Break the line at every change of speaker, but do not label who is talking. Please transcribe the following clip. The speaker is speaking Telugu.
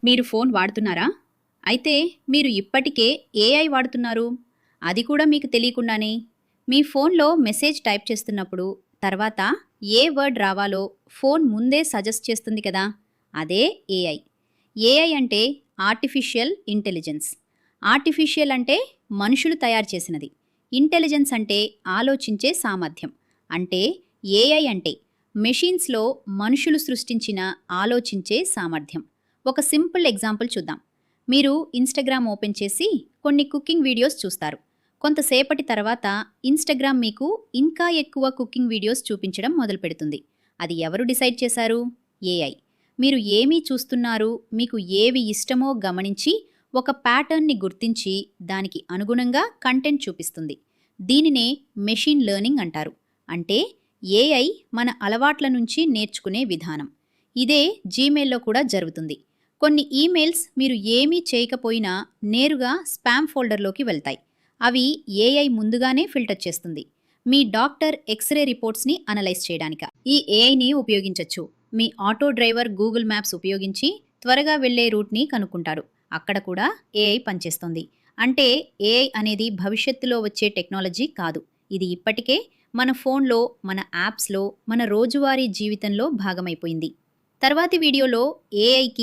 మీరు ఫోన్ వాడుతున్నారా? అయితే మీరు ఇప్పటికే ఏఐ వాడుతున్నారు. అది కూడా మీకు తెలియకుండానే. మీ ఫోన్‌లో మెసేజ్ టైప్ చేస్తున్నప్పుడు తర్వాత ఏ వర్డ్ రావాలో ఫోన్ ముందే సజెస్ట్ చేస్తుంది కదా! అదే ఏఐ. ఏఐ అంటే ఆర్టిఫిషియల్ ఇంటెలిజెన్స్. ఆర్టిఫిషియల్ అంటే మనుషులు తయారు చేసినది. ఇంటెలిజెన్స్ అంటే ఆలోచించే సామర్థ్యం. అంటే ఏఐ అంటే మెషిన్స్‌లో మనుషులు సృష్టించిన ఆలోచించే సామర్థ్యం. ఒక సింపుల్ ఎగ్జాంపుల్ చూద్దాం. మీరు ఇన్‌స్టాగ్రామ్ ఓపెన్ చేసి కొన్ని కుకింగ్ వీడియోస్ చూస్తారు. కొంతసేపటి తర్వాత ఇన్‌స్టాగ్రామ్ మీకు ఇంకా ఎక్కువ కుకింగ్ వీడియోస్ చూపించడం మొదలుపెడుతుంది. అది ఎవరు డిసైడ్ చేశారు? ఏఐ. మీరు ఏమి చూస్తున్నారు, మీకు ఏవి ఇష్టమో గమనించి ఒక ప్యాటర్న్‌ని గుర్తించి దానికి అనుగుణంగా కంటెంట్ చూపిస్తుంది. దీనినే మెషిన్ లెర్నింగ్ అంటారు. అంటే ఏఐ మన అలవాట్ల నుంచి నేర్చుకునే విధానం. ఇదే జీమెయిల్‌లో కూడా జరుగుతుంది. కొన్ని ఈమెయిల్స్ మీరు ఏమీ చేయకపోయినా నేరుగా స్పామ్ ఫోల్డర్‌లోకి వెళ్తాయి. అవి ఏఐ ముందుగానే ఫిల్టర్ చేస్తుంది. మీ డాక్టర్ ఎక్స్‌రే రిపోర్ట్స్‌ని అనలైజ్ చేయడానిక. ఈ ఏఐని ఉపయోగించొచ్చు. మీ ఆటో డ్రైవర్ గూగుల్ మ్యాప్స్ ఉపయోగించి త్వరగా వెళ్ళే రూట్‌ని కనుక్కుంటాడు. అక్కడ కూడా ఏఐ పనిచేస్తుంది. అంటే ఏఐ అనేది భవిష్యత్తులో వచ్చే టెక్నాలజీ కాదు. ఇది ఇప్పటికే మన ఫోన్‌లో, మన యాప్స్‌లో, మన రోజువారీ జీవితంలో భాగమైపోయింది. తర్వాతి వీడియోలో ఏఐకి